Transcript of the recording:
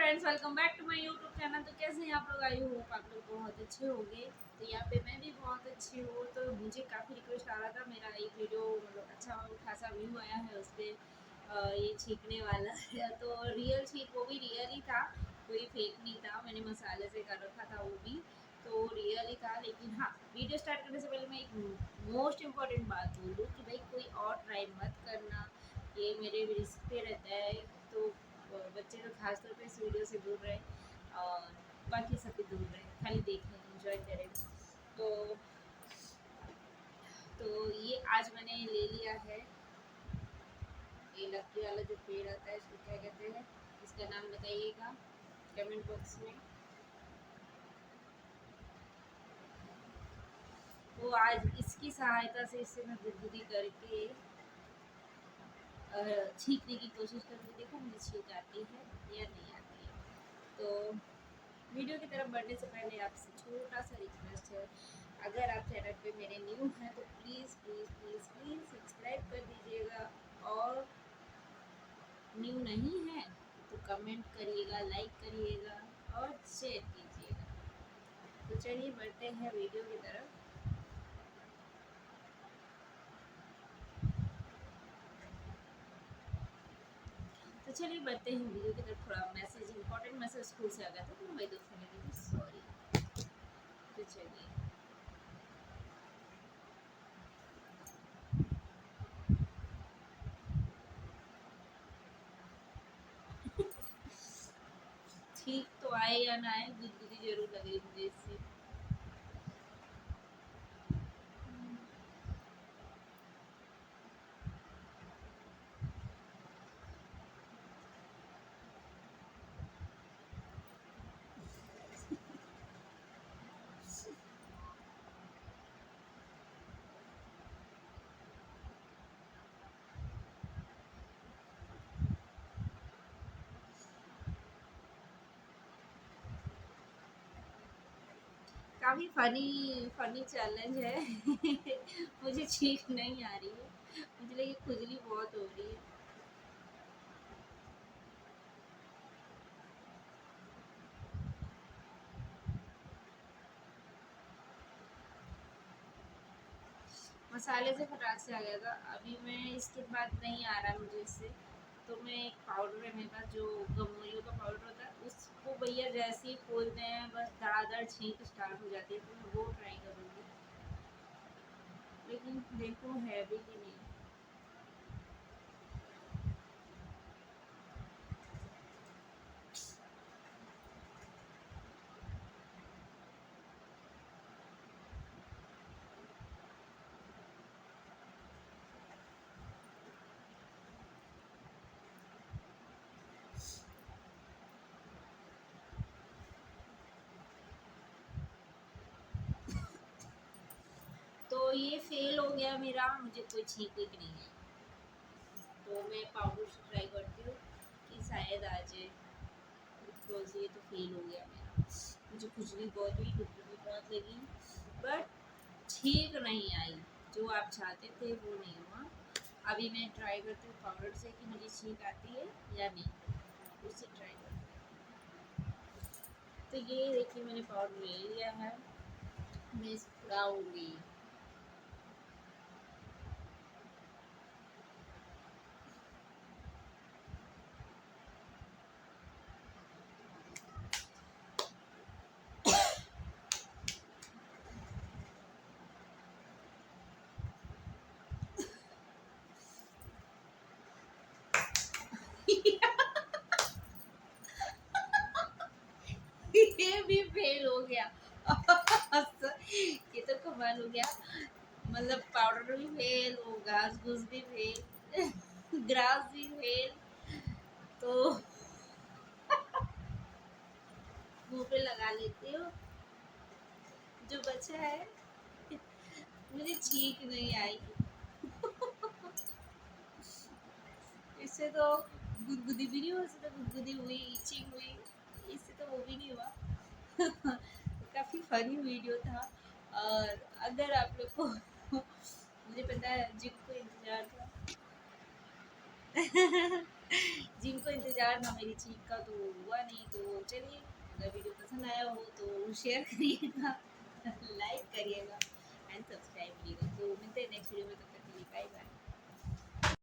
Friends, welcome back to my YouTube channel. तो कैसे हैं आप लोग? आई होप आप लोग बहुत अच्छे होंगे। तो यहाँ पे मैं भी बहुत अच्छी हूँ। तो मुझे काफ़ी रिक्वेस्ट आ रहा था, मेरा एक वीडियो मतलब अच्छा खासा व्यू आया है उस पर। ये छींकने वाला है तो रियल छींक, वो भी रियल ही था, कोई फेक नहीं था। मैंने मसाले से कर रखा था, वो भी तो रियल ही था। लेकिन हाँ, वीडियो स्टार्ट करने से पहले मैं एक मोस्ट इम्पॉर्टेंट बात बोलूँ कि भाई कोई और ट्राई मत करना, ये मेरे रिस्क पे रहता है। तो बच्चे तो खास तौर पे इस वीडियो से दूर रहे और बाकी सब भी दूर रहे, खाली देखें, एंजॉय करें। तो ये आज मैंने ले लिया है, ये लक्की वाला जो पेड़ आता है, इसको क्या कहते हैं, इसका नाम बताइएगा कमेंट बॉक्स में। तो आज इसकी सहायता से इससे मैं गुदगुदी करके छींकने की कोशिश करूँगी। देखो मुझे छींक आती है या नहीं आती है। तो वीडियो की तरफ बढ़ने से पहले आपसे छोटा सा रिक्वेस्ट है, अगर आप चैनल पे मेरे न्यू हैं तो please please please please subscribe कर दीजिएगा, और न्यू नहीं है तो कमेंट करिएगा, लाइक करिएगा और शेयर कीजिएगा। तो चलिए बढ़ते हैं वीडियो की तरफ। तो चलिए बढ़ते हैं वीडियो की तरफ। थोड़ा मैसेज, इंपॉर्टेंट मैसेज स्कूल से आ गया था तो मैं दोस्तों ने दी थी, सॉरी। तो चलिए ठीक तो आए या ना आए, गुदगुदी जरूर लग रही मुझे इससे। काफ़ी फनी फनी चैलेंज है। मुझे छींक नहीं आ रही है, मुझे लगी खुजली बहुत हो रही है। मसाले से फटाक से आ गया था। अभी मैं इसके बाद नहीं आ रहा मुझे इससे, तो मैं एक पाउडर है मेरे पास, जो गमोरियों का पाउडर होता है, उसको भैया जैसे ही खोलते हैं बस धड़ाधड़ छींक स्टार्ट हो जाती है। तो मैं वो ट्राई करूँगी, लेकिन देखो है भी कि नहीं। तो ये फेल हो गया मेरा, मुझे कोई छींक वीक नहीं है। तो मैं पाउडर से ट्राई करती हूँ कि शायद आ जाए, बिकॉज ये तो फेल हो गया मेरा। मुझे खुजली बहुत हुई, खुजली बहुत लगी, बट ठीक नहीं आई। जो आप चाहते थे वो नहीं हुआ। अभी मैं ट्राई करती हूँ पाउडर से कि मुझे छींक आती है या नहीं, उससे ट्राई करती हूँ। तो ये देखिए मैंने पाउडर ले लिया है, मैं इसको ये भी फेल हो गया। ये तो कमाल हो गया, मतलब पाउडर भी फेल, वो घास घूस भी फेल, ग्रास भी फेल। तो मुंह पे लगा लेती हूँ जो बचा है। मुझे छींक नहीं आई, इससे तो गुदगुदी भी नहीं हुआ, इससे तो गुदगुदी हुई, इचिंग हुई, इससे तो वो भी नहीं हुआ। काफ़ी फनी वीडियो था। और अगर आप लोग को मुझे पता है जिनको इंतज़ार था, जिनको इंतज़ार था मेरी चीख का, तो वो हुआ नहीं। तो ज़रूर शेयर करिएगा, लाइक करिएगा एंड सब्सक्राइब करिएगा। तो मिलते हैं नेक्स्ट वीडियो में, तब तक के लिए बाय बाय।